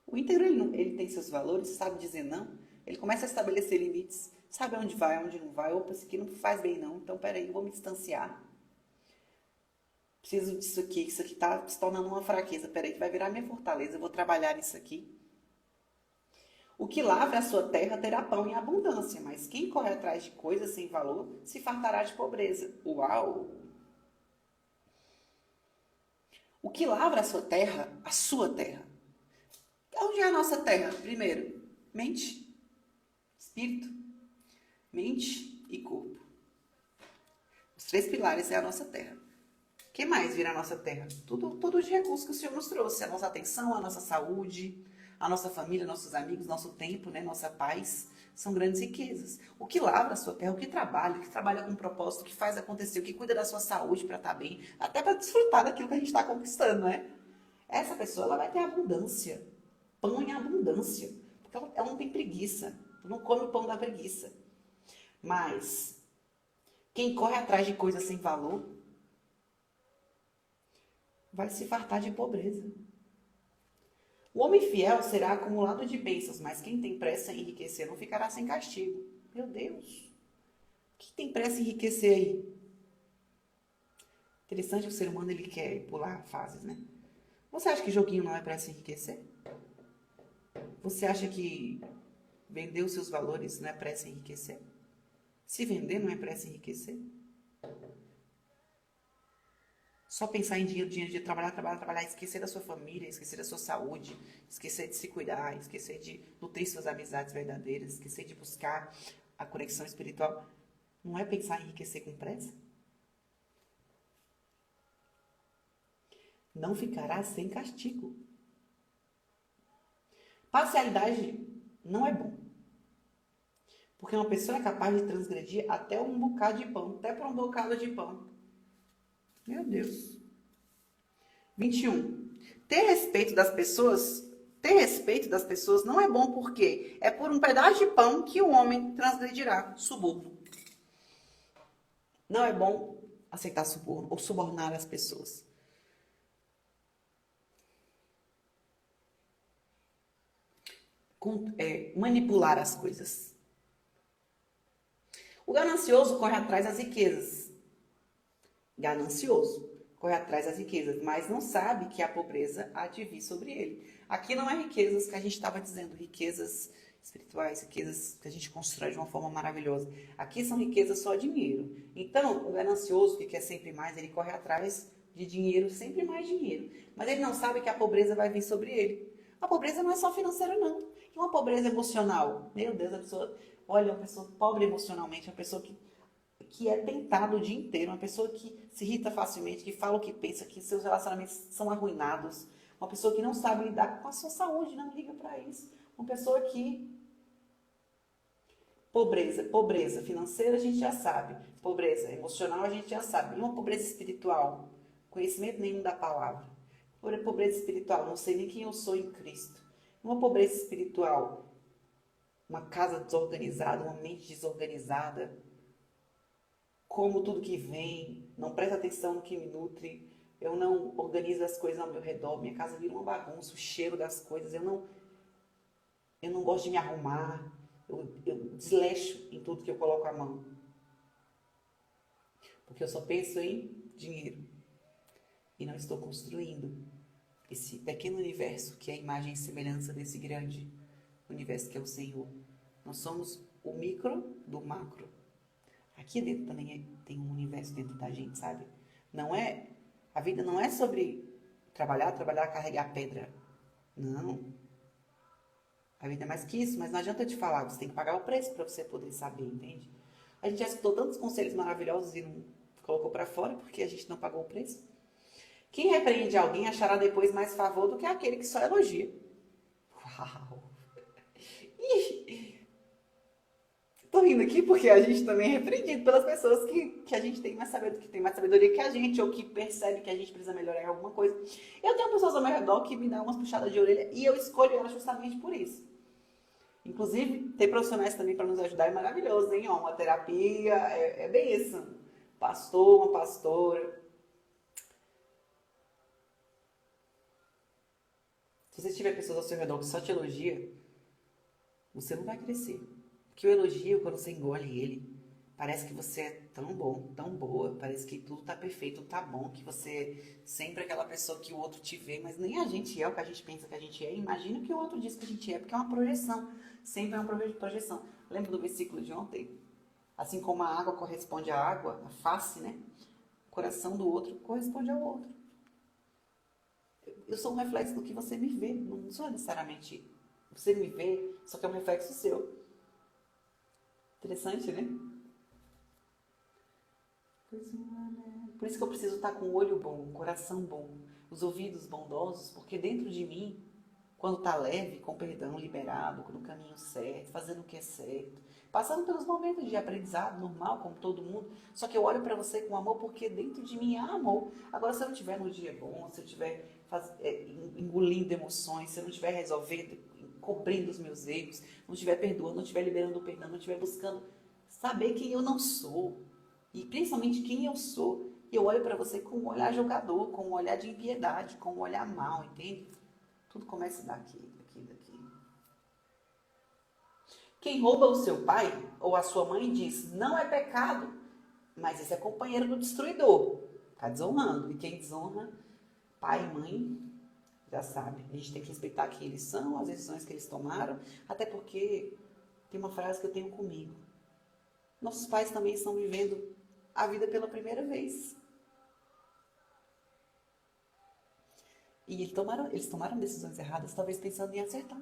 O íntegro, ele tem seus valores, sabe dizer não, ele começa a estabelecer limites, sabe onde vai, onde não vai. Opa, isso aqui não faz bem não, então peraí, eu vou me distanciar. Preciso disso aqui, isso aqui está se tornando uma fraqueza, peraí, que vai virar minha fortaleza, eu vou trabalhar nisso aqui. O que lavra a sua terra terá pão em abundância, mas quem corre atrás de coisas sem valor se fartará de pobreza. Uau! O que lavra a sua terra. Onde é a nossa terra? Primeiro, mente, espírito, mente e corpo. Três pilares é a nossa terra. O que mais vira a nossa terra? Tudo de recursos que o Senhor nos trouxe. A nossa atenção, a nossa saúde, a nossa família, nossos amigos, nosso tempo, né? Nossa paz. São grandes riquezas. O que lavra a sua terra, o que trabalha com um propósito, o que faz acontecer, o que cuida da sua saúde para estar bem, até para desfrutar daquilo que a gente está conquistando, né? Essa pessoa ela vai ter abundância. Pão em abundância. Porque ela não tem preguiça. Não come o pão da preguiça. Mas quem corre atrás de coisas sem valor vai se fartar de pobreza. O homem fiel será acumulado de bênçãos, mas quem tem pressa em enriquecer não ficará sem castigo. Meu Deus! Quem tem pressa em enriquecer aí? Interessante, o ser humano ele quer pular fases, né? Você acha que joguinho não é para se enriquecer? Você acha que vender os seus valores não é para se enriquecer? Se vender não é para se enriquecer? Só pensar em dinheiro, trabalhar, esquecer da sua família, esquecer da sua saúde, esquecer de se cuidar, esquecer de nutrir suas amizades verdadeiras, esquecer de buscar a conexão espiritual. Não é pensar em enriquecer com pressa? Não ficará sem castigo. Parcialidade não é bom. Porque uma pessoa é capaz de transgredir até um bocado de pão, até por um bocado de pão. Meu Deus. 21. Ter respeito das pessoas não é bom porque é por um pedaço de pão que o homem transgredirá suborno. Não é bom aceitar suborno ou subornar as pessoas. Manipular as coisas. O ganancioso corre atrás das riquezas. Ganancioso corre atrás das riquezas, mas não sabe que a pobreza há de vir sobre ele. Aqui não é riquezas que a gente estava dizendo, riquezas espirituais, riquezas que a gente constrói de uma forma maravilhosa. Aqui são riquezas só dinheiro. Então, o ganancioso, que quer sempre mais, ele corre atrás de dinheiro, sempre mais dinheiro. Mas ele não sabe que a pobreza vai vir sobre ele. A pobreza não é só financeira, não. E uma pobreza emocional? Meu Deus, a pessoa... Olha, uma pessoa pobre emocionalmente, uma pessoa que é tentada o dia inteiro, uma pessoa que se irrita facilmente, que fala o que pensa, que seus relacionamentos são arruinados, uma pessoa que não sabe lidar com a sua saúde, não liga para isso, uma pessoa que... Pobreza financeira a gente já sabe, pobreza emocional a gente já sabe, e uma pobreza espiritual, conhecimento nenhum da palavra, pobreza espiritual, não sei nem quem eu sou em Cristo, uma pobreza espiritual, uma casa desorganizada, uma mente desorganizada, como tudo que vem, não presto atenção no que me nutre, eu não organizo as coisas ao meu redor, minha casa vira uma bagunça, o cheiro das coisas, eu não gosto de me arrumar, eu desleixo em tudo que eu coloco a mão. Porque eu só penso em dinheiro e não estou construindo esse pequeno universo que é a imagem e semelhança desse grande universo que é o Senhor. Nós somos o micro do macro. Aqui dentro também tem um universo dentro da gente, sabe? A vida não é sobre trabalhar, carregar pedra. Não. A vida é mais que isso, mas não adianta eu te falar, você tem que pagar o preço para você poder saber, entende? A gente já escutou tantos conselhos maravilhosos e não colocou para fora porque a gente não pagou o preço. Quem repreende alguém achará depois mais favor do que aquele que só elogia. Uau! Tô rindo aqui porque a gente também é repreendido pelas pessoas que a gente tem mais sabedoria que a gente, ou que percebe que a gente precisa melhorar em alguma coisa. Eu tenho pessoas ao meu redor que me dão umas puxadas de orelha e eu escolho elas justamente por isso. Inclusive, ter profissionais também para nos ajudar é maravilhoso, hein? Uma terapia, é bem isso. Pastor, uma pastora. Se você tiver pessoas ao seu redor que só te elogia, você não vai crescer. Porque o elogio, quando você engole ele, parece que você é tão bom, tão boa, parece que tudo tá perfeito, tudo tá bom, que você é sempre aquela pessoa que o outro te vê, mas nem a gente é o que a gente pensa que a gente é. Imagina o que o outro diz que a gente é, porque é uma projeção. Sempre é uma projeção. Lembra do versículo de ontem? Assim como a água corresponde à água, a face, né? O coração do outro corresponde ao outro. Eu sou um reflexo do que você me vê, não sou necessariamente... Você me vê, só que é um reflexo seu. Interessante, né? Pois não é, né? Por isso que eu preciso estar com o olho bom, o coração bom, os ouvidos bondosos, porque dentro de mim, quando está leve, com perdão liberado, no caminho certo, fazendo o que é certo, passando pelos momentos de aprendizado normal, como todo mundo, só que eu olho para você com amor porque dentro de mim há amor. Agora, se eu não estiver no dia bom, se eu estiver engolindo emoções, se eu não estiver resolvendo, cobrindo os meus erros, não estiver perdoando, não estiver liberando o perdão, não estiver buscando saber quem eu não sou, e principalmente quem eu sou, e eu olho para você com um olhar julgador, com um olhar de impiedade, com um olhar mau, entende? Tudo começa daqui, daqui, daqui. Quem rouba o seu pai ou a sua mãe diz, não é pecado, mas esse é companheiro do destruidor. Está desonrando. E quem desonra, pai e mãe, já sabe. A gente tem que respeitar quem eles são, as decisões que eles tomaram, até porque tem uma frase que eu tenho comigo. Nossos pais também estão vivendo a vida pela primeira vez. E eles tomaram decisões erradas, talvez pensando em acertar.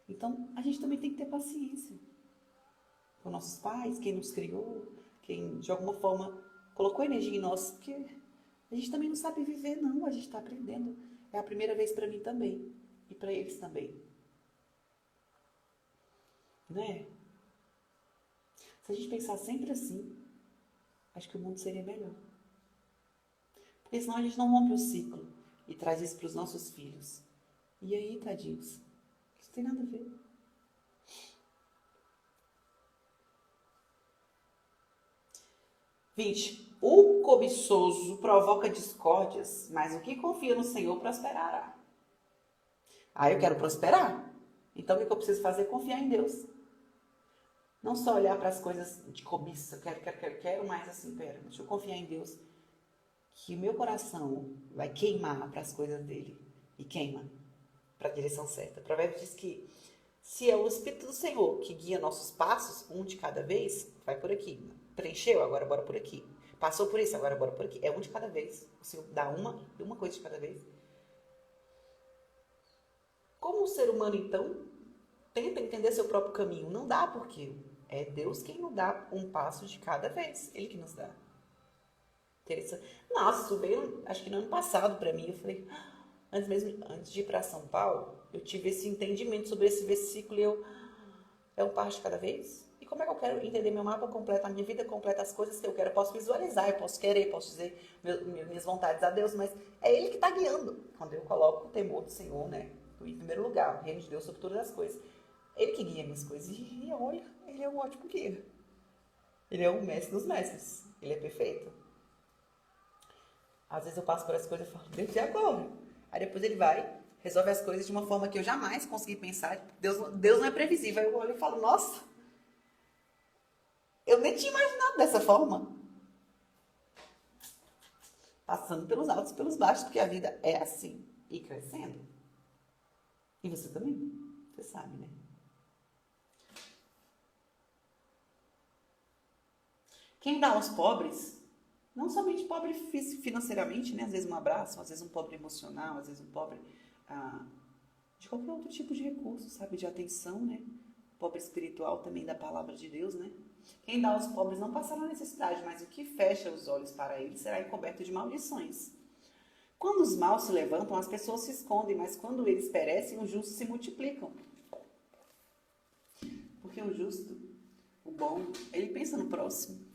Então, a gente também tem que ter paciência com nossos pais, quem nos criou, quem de alguma forma colocou energia em nós, porque a gente também não sabe viver, não, a gente está aprendendo. É a primeira vez para mim também, e para eles também. Né? Se a gente pensar sempre assim, acho que o mundo seria melhor. Porque senão a gente não rompe o ciclo e traz isso para os nossos filhos. E aí, tadinhos, isso não tem nada a ver. 20. O cobiçoso provoca discórdias, mas o que confia no Senhor prosperará. Ah, eu quero prosperar. Então o que eu preciso fazer? Confiar em Deus. Não só olhar para as coisas de cobiça, quero, mas assim, pera, deixa eu confiar em Deus. Que o meu coração vai queimar para as coisas dele. E queima para a direção certa. O provérbio diz que se é o Espírito do Senhor que guia nossos passos, um de cada vez, vai por aqui. Preencheu, agora bora por aqui. Passou por isso, agora bora por aqui. É um de cada vez. O Senhor dá uma coisa de cada vez. Como o ser humano, então, tenta entender seu próprio caminho? Não dá, porque é Deus quem nos dá um passo de cada vez. Ele que nos dá. Interessante. Nossa, isso veio, acho que no ano passado para mim. Eu falei, antes de ir para São Paulo, eu tive esse entendimento sobre esse versículo e é um passo de cada vez? E como é que eu quero entender meu mapa completo, a minha vida completa, as coisas que eu quero? Eu posso visualizar, eu posso querer, posso dizer minhas vontades a Deus, mas é Ele que está guiando. Quando eu coloco o temor do Senhor, né? Em primeiro lugar, o reino de Deus sobre todas as coisas. Ele que guia minhas coisas. E olha, Ele é um ótimo guia. Ele é o mestre dos mestres. Ele é perfeito. Às vezes eu passo por as coisas e falo, Deus, e agora? Aí depois Ele vai, resolve as coisas de uma forma que eu jamais consegui pensar. Deus não é previsível. Aí eu olho e falo, nossa, eu nem tinha imaginado dessa forma. Passando pelos altos e pelos baixos, porque a vida é assim. E crescendo. E você também. Você sabe, né? Quem dá aos pobres, não somente pobre financeiramente, né? Às vezes um abraço, às vezes um pobre emocional, às vezes um pobre de qualquer outro tipo de recurso, sabe? De atenção, né? Pobre espiritual também da palavra de Deus, né? Quem dá aos pobres não passará necessidade, mas o que fecha os olhos para eles será encoberto de maldições. Quando os maus se levantam, as pessoas se escondem, mas quando eles perecem, os justos se multiplicam. Porque o justo, o bom, ele pensa no próximo.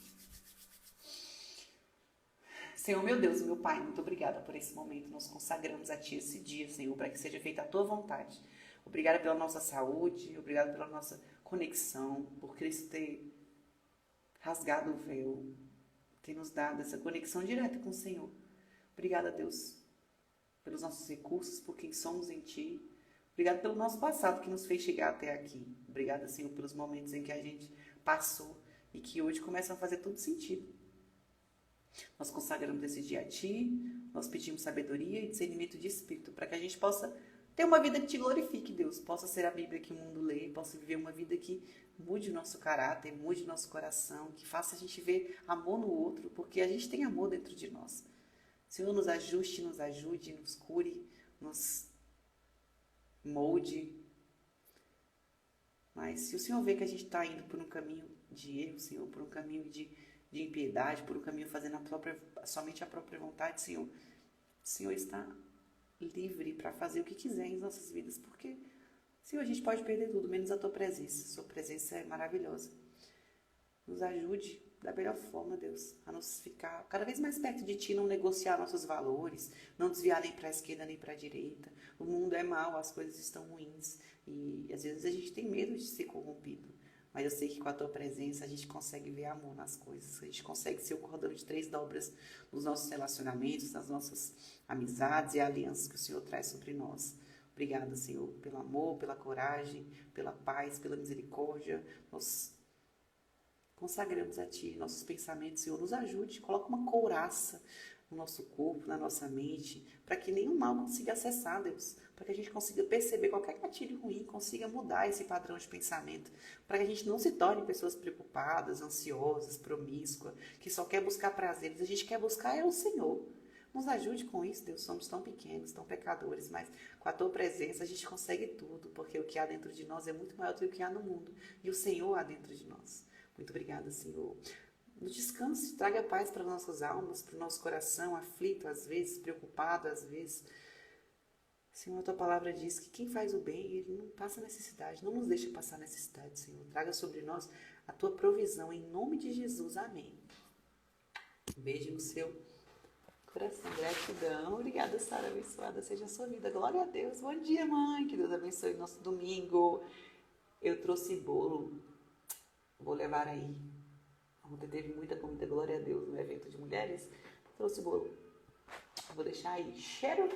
Senhor, meu Deus, meu Pai, muito obrigada por esse momento. Nós consagramos a Ti esse dia, Senhor, para que seja feita a Tua vontade. Obrigada pela nossa saúde, obrigada pela nossa conexão, por Cristo ter rasgado o véu, ter nos dado essa conexão direta com o Senhor. Obrigada, Deus, pelos nossos recursos, por quem somos em Ti. Obrigada pelo nosso passado que nos fez chegar até aqui. Obrigada, Senhor, pelos momentos em que a gente passou e que hoje começam a fazer todo sentido. Nós consagramos esse dia a Ti, nós pedimos sabedoria e discernimento de espírito para que a gente possa ter uma vida que Te glorifique, Deus. Possa ser a Bíblia que o mundo lê, possa viver uma vida que mude o nosso caráter, mude o nosso coração, que faça a gente ver amor no outro, porque a gente tem amor dentro de nós. Senhor, nos ajuste, nos ajude, nos cure, nos molde. Mas se o Senhor vê que a gente está indo por um caminho de erro, Senhor, por um caminho de de impiedade, por um caminho fazendo somente a própria vontade, Senhor. O Senhor está livre para fazer o que quiser em nossas vidas, porque, Senhor, a gente pode perder tudo, menos a Tua presença. Sua presença é maravilhosa. Nos ajude da melhor forma, Deus, a nos ficar cada vez mais perto de Ti, não negociar nossos valores, não desviar nem para a esquerda nem para a direita. O mundo é mau, as coisas estão ruins e às vezes a gente tem medo de ser corrompido. Mas eu sei que com a Tua presença a gente consegue ver amor nas coisas, a gente consegue ser o cordão de 3 dobras nos nossos relacionamentos, nas nossas amizades e alianças que o Senhor traz sobre nós. Obrigada, Senhor, pelo amor, pela coragem, pela paz, pela misericórdia. Nós consagramos a Ti nossos pensamentos, Senhor, nos ajude, coloca uma couraça no nosso corpo, na nossa mente, para que nenhum mal consiga acessar, Deus, para que a gente consiga perceber qualquer gatilho ruim, consiga mudar esse padrão de pensamento, para que a gente não se torne pessoas preocupadas, ansiosas, promíscuas, que só quer buscar prazeres, a gente quer buscar é o Senhor. Nos ajude com isso, Deus, somos tão pequenos, tão pecadores, mas com a Tua presença a gente consegue tudo, porque o que há dentro de nós é muito maior do que o que há no mundo, e o Senhor há dentro de nós. Muito obrigada, Senhor. No descanso, traga paz para nossas almas, para o nosso coração, aflito às vezes, preocupado às vezes. Senhor, a Tua palavra diz que quem faz o bem, ele não passa necessidade, não nos deixa passar necessidade, Senhor. Traga sobre nós a Tua provisão, em nome de Jesus. Amém. Um beijo no seu coração, gratidão. Obrigada, Sara, abençoada seja a sua vida. Glória a Deus. Bom dia, mãe. Que Deus abençoe nosso domingo. Eu trouxe bolo. Vou levar aí. Ontem teve muita comida, glória a Deus, no evento de mulheres. Trouxe bolo. Vou deixar aí. Cheiro.